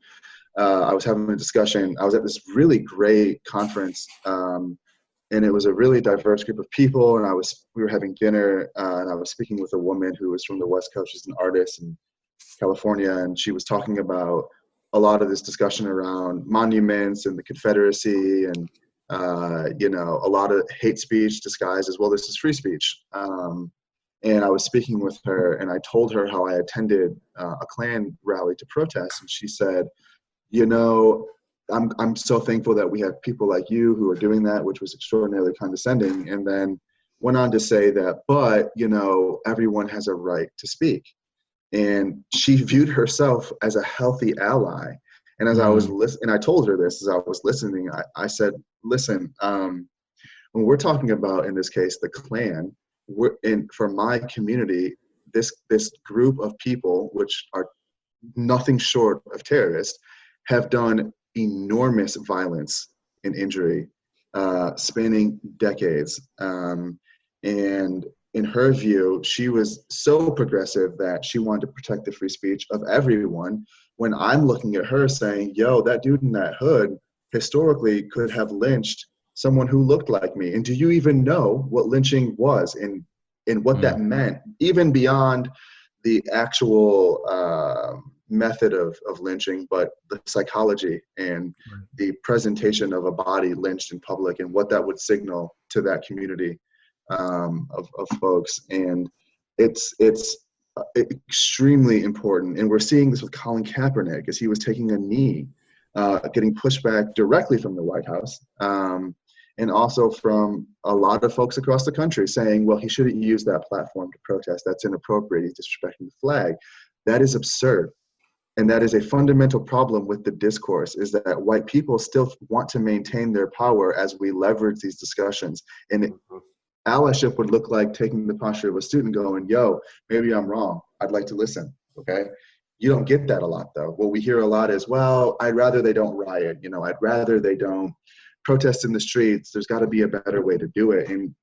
I was having a discussion. I was at this really great conference, and it was a really diverse group of people. And we were having dinner, and I was speaking with a woman who was from the West Coast. She's an artist in California, and she was talking about a lot of this discussion around monuments and the Confederacy, and a lot of hate speech disguised as well. This is free speech. And I was speaking with her, and I told her how I attended a Klan rally to protest, and she said, I'm so thankful that we have people like you who are doing that, which was extraordinarily condescending. And then went on to say that, but everyone has a right to speak. And she viewed herself as a healthy ally. And as I was listening, and I told her this as I was listening, I said, listen, when we're talking about, in this case, the Klan, for my community, this group of people, which are nothing short of terrorists, have done enormous violence and injury, spanning decades. And in her view, she was so progressive that she wanted to protect the free speech of everyone, when I'm looking at her saying, that dude in that hood historically could have lynched someone who looked like me. And do you even know what lynching was and what that meant, even beyond the actual method of lynching, but the psychology and the presentation of a body lynched in public and what that would signal to that community of folks. And it's extremely important. And we're seeing this with Colin Kaepernick as he was taking a knee, getting pushback directly from the White House, and also from a lot of folks across the country saying, well, he shouldn't use that platform to protest. That's inappropriate. He's disrespecting the flag. That is absurd. And that is a fundamental problem with the discourse, is that white people still want to maintain their power as we leverage these discussions. And allyship would look like taking the posture of a student going, maybe I'm wrong. I'd like to listen. Okay. You don't get that a lot, though. What we hear a lot is, well, I'd rather they don't riot. I'd rather they don't protest in the streets. There's got to be a better way to do it. And,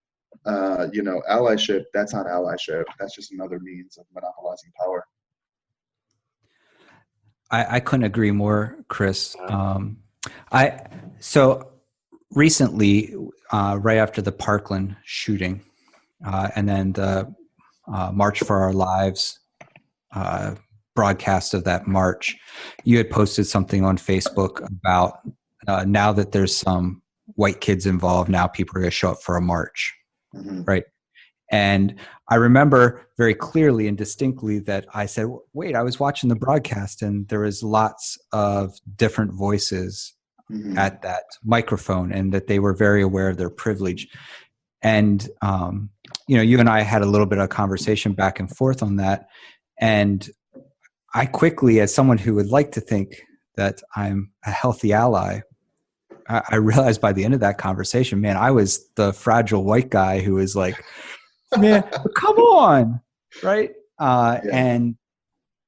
allyship, that's not allyship. That's just another means of monopolizing power. I couldn't agree more, Chris. So recently, right after the Parkland shooting, and then the March for Our Lives broadcast of that march, you had posted something on Facebook about now that there's some white kids involved, now people are going to show up for a march, right? And I remember very clearly and distinctly that I said, wait, I was watching the broadcast and there was lots of different voices at that microphone, and that they were very aware of their privilege. And, you and I had a little bit of conversation back and forth on that. And I quickly, as someone who would like to think that I'm a healthy ally, I realized by the end of that conversation, man, I was the fragile white guy who was like, man, come on, right? And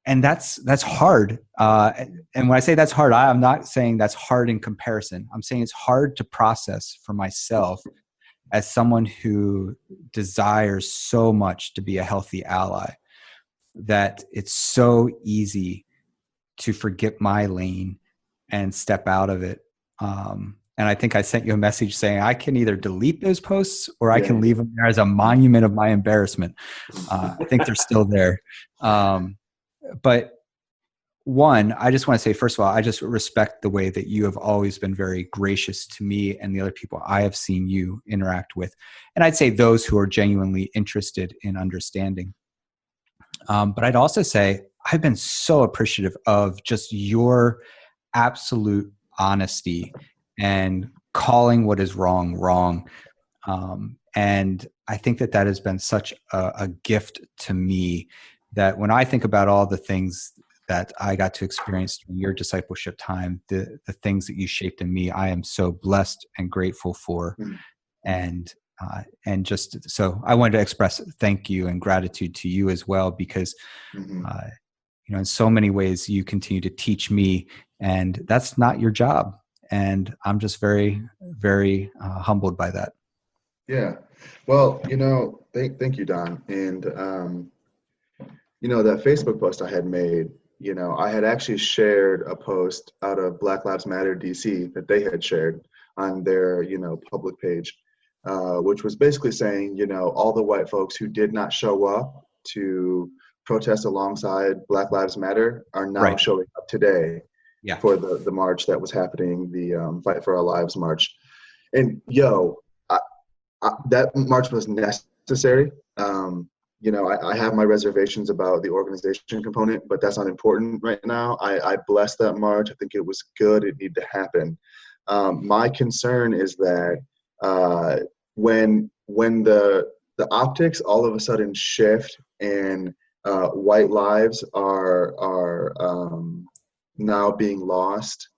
that's hard. And when I say that's hard, I'm not saying that's hard in comparison. I'm saying it's hard to process for myself as someone who desires so much to be a healthy ally, that it's so easy to forget my lane and step out of it. And I think I sent you a message saying I can either delete those posts or I can leave them there as a monument of my embarrassment. I think they're still there. But one, I just want to say, first of all, I just respect the way that you have always been very gracious to me and the other people I have seen you interact with. And I'd say those who are genuinely interested in understanding. But I'd also say I've been so appreciative of just your absolute honesty and calling what is wrong. And I think that has been such a gift to me, that when I think about all the things that I got to experience during your discipleship time, the things that you shaped in me, I am so blessed and grateful for. And just so I wanted to express thank you and gratitude to you as well, because in so many ways you continue to teach me, and that's not your job. And I'm just very, very humbled by that. Yeah. Well, thank you, Don. And, that Facebook post I had made, I had actually shared a post out of Black Lives Matter DC that they had shared on their, public page, which was basically saying, all the white folks who did not show up to protest alongside Black Lives Matter are now showing up today for the march that was happening, the Fight for Our Lives march. And that march was necessary. I have my reservations about the organization component, but that's not important right now. I blessed that march. I think it was good. It needed to happen. My concern is that when the optics all of a sudden shift and white lives are now being lost,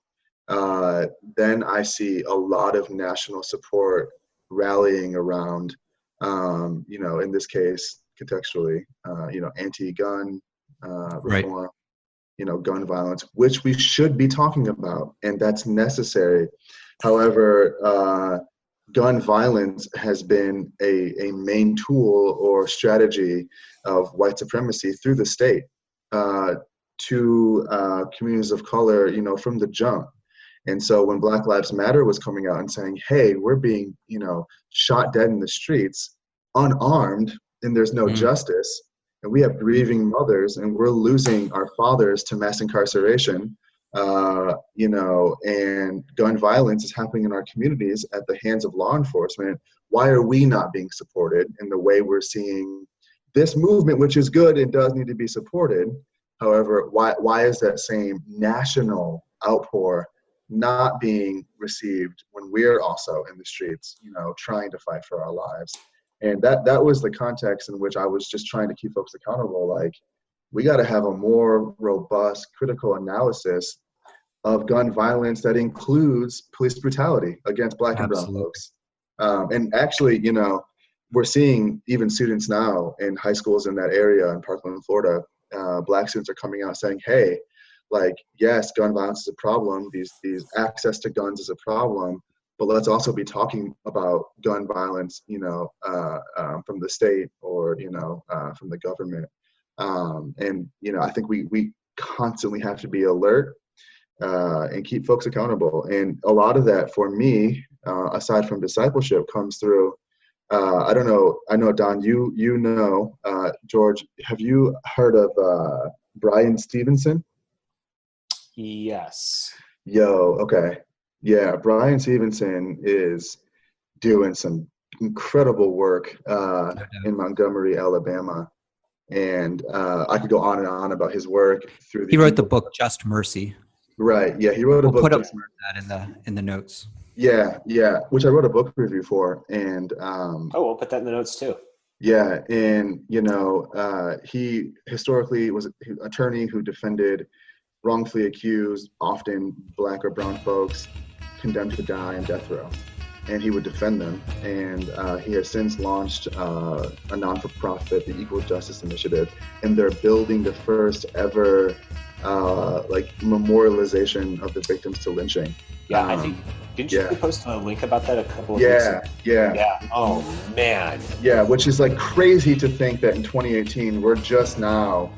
then I see a lot of national support rallying around, in this case, contextually, anti-gun reform, gun violence, which we should be talking about, and that's necessary. However, gun violence has been a main tool or strategy of white supremacy through the state to communities of color, from the jump. And so when Black Lives Matter was coming out and saying, hey, we're being, shot dead in the streets, unarmed, and there's no justice, and we have grieving mothers, and we're losing our fathers to mass incarceration, and gun violence is happening in our communities at the hands of law enforcement. Why are we not being supported in the way we're seeing this movement, which is good and does need to be supported? However, why is that same national outpour not being received when we're also in the streets, trying to fight for our lives? And that was the context in which I was just trying to keep folks accountable. Like, we got to have a more robust, critical analysis of gun violence that includes police brutality against Black and brown folks. And actually, we're seeing even students now in high schools in that area in Parkland, Florida, Black students are coming out saying, hey, like, yes, gun violence is a problem. These access to guns is a problem, but let's also be talking about gun violence, from the state or, from the government. And, I think we constantly have to be alert and keep folks accountable. And a lot of that for me, aside from discipleship, comes through, I don't know, I know, Don, George, have you heard of Brian Stevenson? Yes. Okay. Yeah, Brian Stevenson is doing some incredible work in Montgomery, Alabama. And I could go on and on about his work through the. He wrote the book Just Mercy. Right. Yeah, he wrote a book. We'll put that in the notes. Yeah, which I wrote a book review for, and we'll put that in the notes too. Yeah, and he historically was an attorney who defended wrongfully accused, often Black or brown folks, condemned to die on death row, and he would defend them. And he has since launched a non-for-profit, the Equal Justice Initiative, and they're building the first ever memorialization of the victims to lynching. Yeah, I think, didn't you post a link about that a couple of weeks ago? Yeah. Oh, man. Yeah, which is like crazy to think that in 2018, we're just now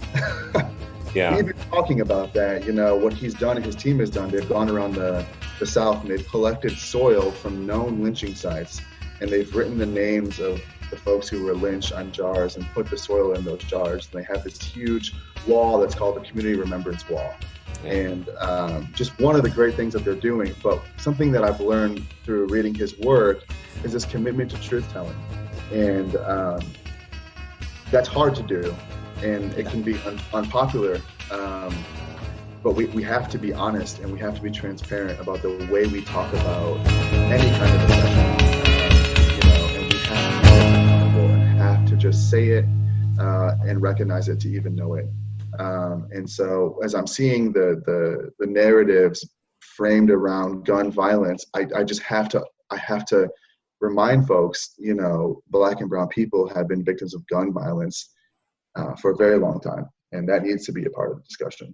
even talking about that. What he's done and his team has done, they've gone around the South and they've collected soil from known lynching sites, and they've written the names of the folks who were lynched on jars and put the soil in those jars. And they have this huge wall that's called the Community Remembrance Wall. And just one of the great things that they're doing. But something that I've learned through reading his work is this commitment to truth telling. And that's hard to do. And it can be unpopular. But we have to be honest, and we have to be transparent about the way we talk about any kind of discussion. And we have to be accountable and have to just say it and recognize it to even know it. And so as I'm seeing the narratives framed around gun violence, I have to remind folks, Black and brown people have been victims of gun violence for a very long time, and that needs to be a part of the discussion.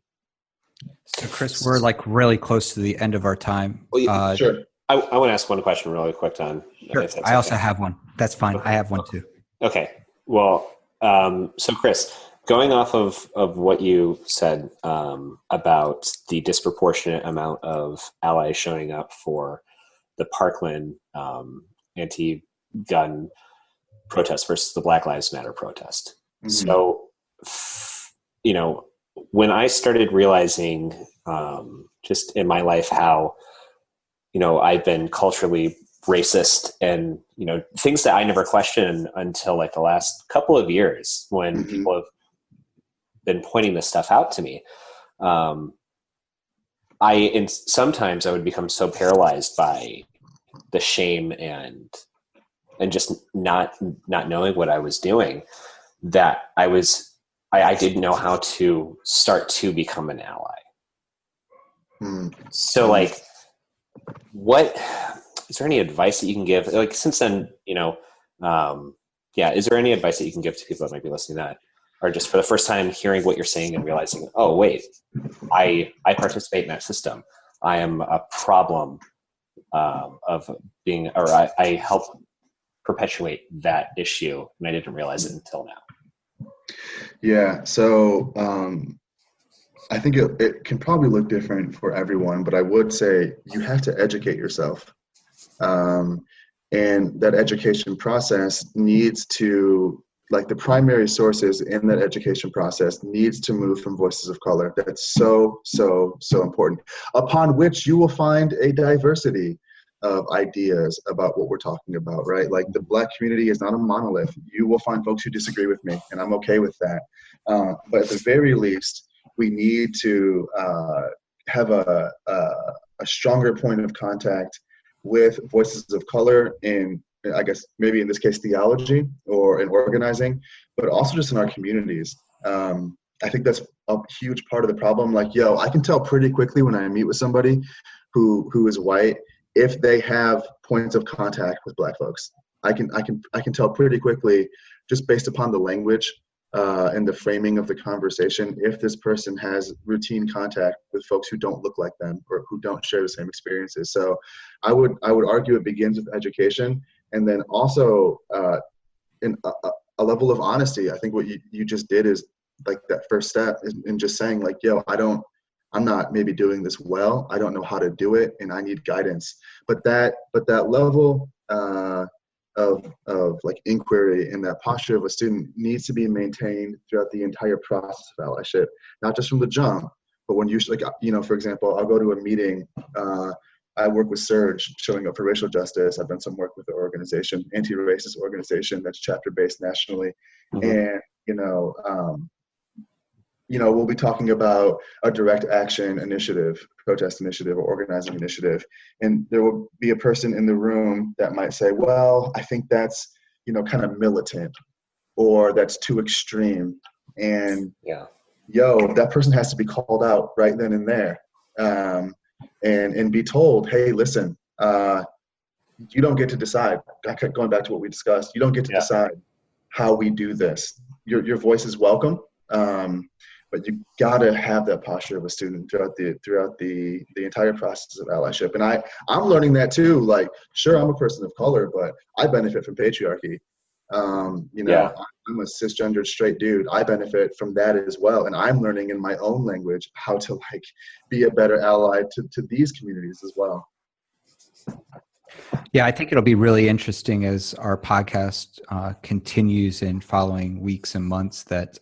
So Chris, we're like really close to the end of our time. Well, sure. I want to ask one question really quick, Don. Sure. I also have one. That's fine. Okay. I have one too. Okay. Well, so Chris, going off of what you said about the disproportionate amount of allies showing up for the Parkland anti-gun protest versus the Black Lives Matter protest. Mhm. So, when I started realizing just in my life how, I've been culturally racist and, things that I never questioned until like the last couple of years when people have been pointing this stuff out to me. And sometimes I would become so paralyzed by the shame and just not knowing what I was doing that I didn't know how to start to become an ally. So like, what is there any advice that you can give? Like since then, is there any advice that you can give to people that might be listening to that are just for the first time hearing what you're saying and realizing, oh wait, I participate in that system. I am a problem of being, or I help perpetuate that issue, and I didn't realize it until now. Yeah, so I think it can probably look different for everyone, but I would say you have to educate yourself. And that education process needs to, like the primary sources in that education process needs to move from voices of color. That's so, so, so important, upon which you will find a diversity of ideas about what we're talking about, right? Like the Black community is not a monolith. You will find folks who disagree with me, and I'm okay with that. But at the very least, we need to have a stronger point of contact with voices of color in, I guess, maybe in this case, theology or in organizing, but also just in our communities. I think that's a huge part of the problem. Like, I can tell pretty quickly when I meet with somebody who is white if they have points of contact with Black folks. I can tell pretty quickly just based upon the language and the framing of the conversation if this person has routine contact with folks who don't look like them or who don't share the same experiences. So I would argue it begins with education, and then also in a level of honesty. I think what you just did is like that first step in just saying like, I'm not maybe doing this well. I don't know how to do it, and I need guidance. But that level of like inquiry and that posture of a student needs to be maintained throughout the entire process of allyship, not just from the jump, but when you for example, I'll go to a meeting. I work with Surge, showing up for racial justice. I've done some work with the organization, anti-racist organization that's chapter-based nationally, and we'll be talking about a direct action initiative, protest initiative, or organizing initiative. And there will be a person in the room that might say, well, I think that's, kind of militant, or that's too extreme. And that person has to be called out right then and there. And be told, hey, listen, you don't get to decide. Going back to what we discussed, you don't get to decide how we do this. Your voice is welcome. But you gotta have that posture of a student throughout the entire process of allyship. And I'm learning that too. Like, sure, I'm a person of color, but I benefit from patriarchy. I'm a cisgendered straight dude. I benefit from that as well. And I'm learning in my own language how to like be a better ally to these communities as well. Yeah, I think it'll be really interesting as our podcast continues in following weeks and months that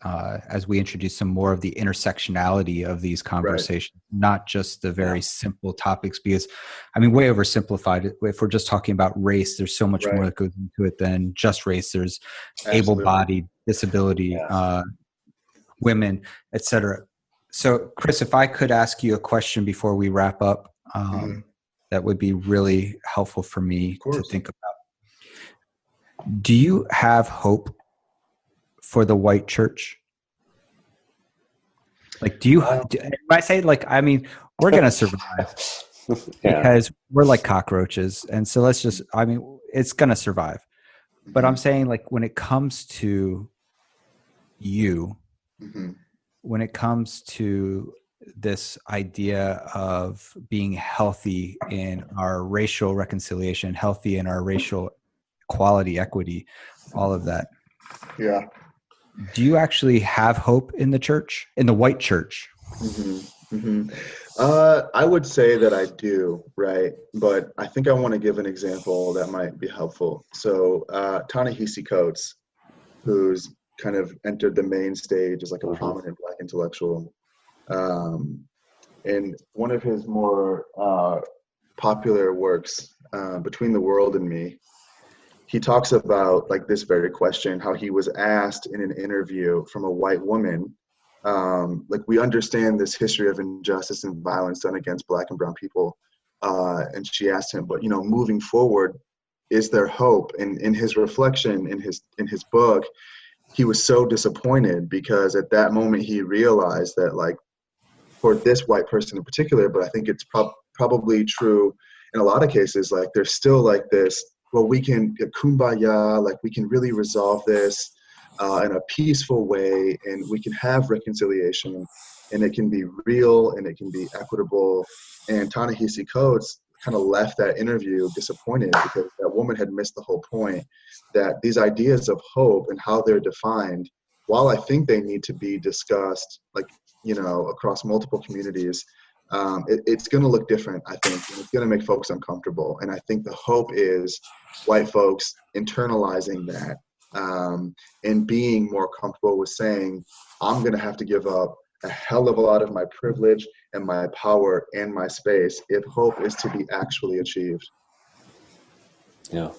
as we introduce some more of the intersectionality of these conversations, not just the very simple topics, because I mean, way oversimplified. If we're just talking about race, there's so much more that goes into it than just race. There's able-bodied, disability, women, etc. So Chris, if I could ask you a question before we wrap up, that would be really helpful for me to think about. Do you have hope for the white church? Like, when I say like, I mean, we're going to survive because we're like cockroaches. And so it's going to survive. But I'm saying like, when it comes to you, when it comes to this idea of being healthy in our racial reconciliation, healthy in our racial equality, equity, all of that. Yeah. Do you actually have hope in the church, in the white church? Mm-hmm. Mm-hmm. I would say that I do, right? But I think I want to give an example that might be helpful. So, Ta-Nehisi Coates, who's kind of entered the main stage as like a prominent Black intellectual, um, in one of his more popular works, Between the World and Me, he talks about like this very question, how he was asked in an interview from a white woman, like, we understand this history of injustice and violence done against Black and brown people, and she asked him, but moving forward, is there hope? And in his reflection, in his book, he was so disappointed because at that moment he realized that, like, for this white person in particular, but I think it's probably true in a lot of cases, like, there's still like this, well, we can get kumbaya, like we can really resolve this in a peaceful way, and we can have reconciliation, and it can be real and it can be equitable. And Ta-Nehisi Coates kind of left that interview disappointed because that woman had missed the whole point, that these ideas of hope and how they're defined, while I think they need to be discussed, like, across multiple communities, it's going to look different, I think, and it's going to make folks uncomfortable. And I think the hope is white folks internalizing that, and being more comfortable with saying, I'm going to have to give up a hell of a lot of my privilege and my power and my space if hope is to be actually achieved. Yeah.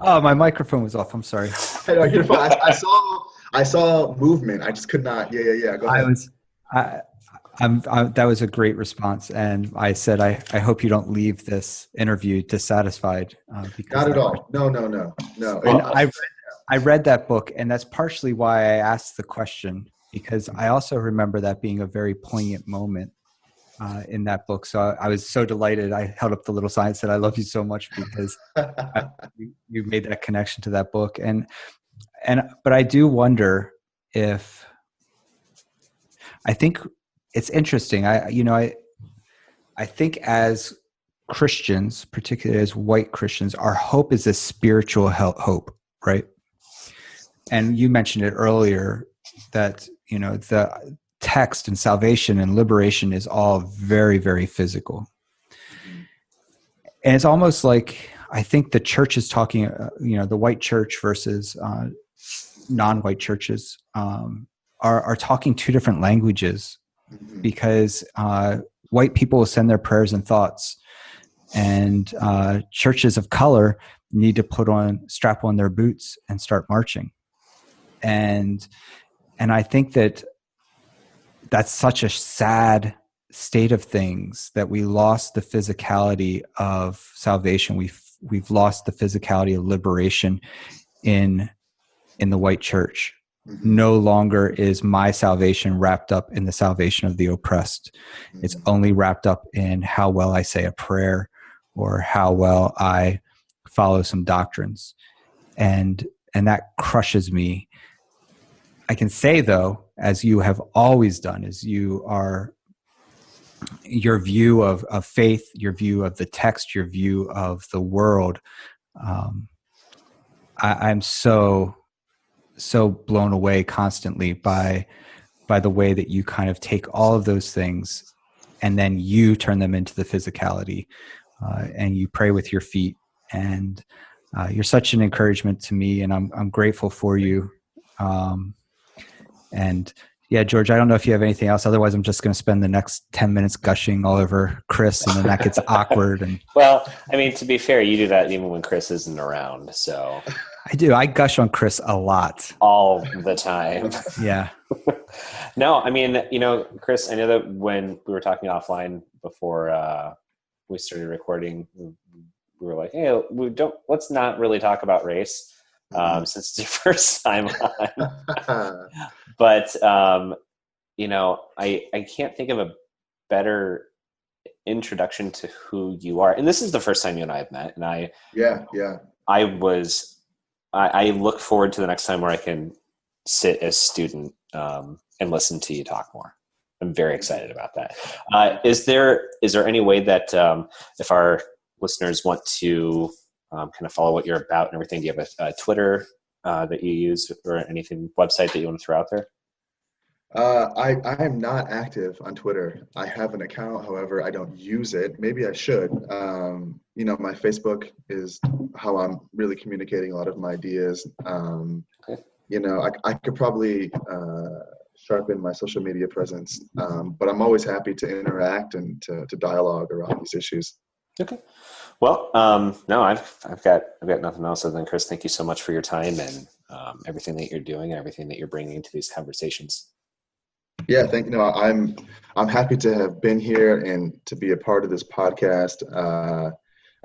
Oh, my microphone was off. I'm sorry. You're fine. I saw movement. I just could not. Yeah. Go ahead. That was a great response, and I said, I hope you don't leave this interview dissatisfied. Not at all. No. And I read that book, and that's partially why I asked the question, because I also remember that being a very poignant moment in that book. So I was so delighted. I held up the little sign and said, "I love you so much," because you made that connection to that book. But I do wonder if, I think it's interesting. I think as Christians, particularly as white Christians, our hope is a spiritual hope, right? And you mentioned it earlier that, the text and salvation and liberation is all very, very physical. And it's almost like, I think the church is talking, the white church versus non-white churches are talking two different languages, because white people will send their prayers and thoughts, and churches of color need to strap on their boots and start marching. And I think that's such a sad state of things, that we lost the physicality of salvation. We've lost the physicality of liberation in the white church. No longer is my salvation wrapped up in the salvation of the oppressed. It's only wrapped up in how well I say a prayer or how well I follow some doctrines. And that crushes me. I can say, though, as you have always done, your view of faith, your view of the text, your view of the world, I'm so blown away constantly by the way that you kind of take all of those things and then you turn them into the physicality, and you pray with your feet, and you're such an encouragement to me, and I'm grateful for you. And yeah, George, I don't know if you have anything else. Otherwise, I'm just going to spend the next 10 minutes gushing all over Chris, and then that gets awkward. And well, I mean, to be fair, you do that even when Chris isn't around. So I do. I gush on Chris a lot. All the time. Yeah. No, I mean, Chris, I know that when we were talking offline before we started recording, we were like, hey, let's not really talk about race. Since it's your first time on. But, I can't think of a better introduction to who you are. And this is the first time you and I have met. And I look forward to the next time where I can sit as student and listen to you talk more. I'm very excited about that. Is there any way that if our listeners want to kind of follow what you're about and everything, do you have a Twitter that you use or anything, website that you want to throw out there? I am not active on Twitter. I have an account, however, I don't use it. Maybe I should. My Facebook is how I'm really communicating a lot of my ideas. Okay. I could probably sharpen my social media presence, but I'm always happy to interact and to dialogue around these issues. Okay. Well, no, I've got nothing else other than Chris. Thank you so much for your time and everything that you're doing and everything that you're bringing to these conversations. Yeah, I'm happy to have been here and to be a part of this podcast.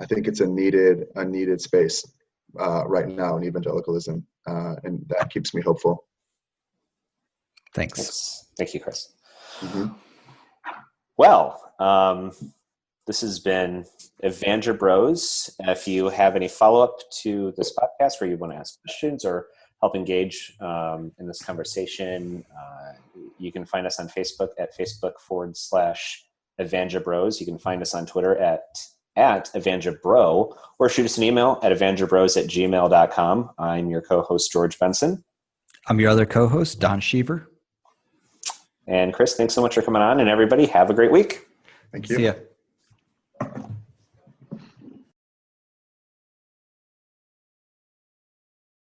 I think it's a needed space right now in evangelicalism, and that keeps me hopeful. Thanks. Thank you, Chris. Mm-hmm. Well, this has been Evangel Bros. If you have any follow-up to this podcast where you want to ask questions or help engage in this conversation, you can find us on Facebook at Facebook.com/Evangel Bros. You can find us on Twitter at Evangel Bro, or shoot us an email at evangelbros@gmail.com. I'm your co-host, George Benson. I'm your other co-host, Don Sheaver. And Chris, thanks so much for coming on, and everybody have a great week. Thank you. See ya.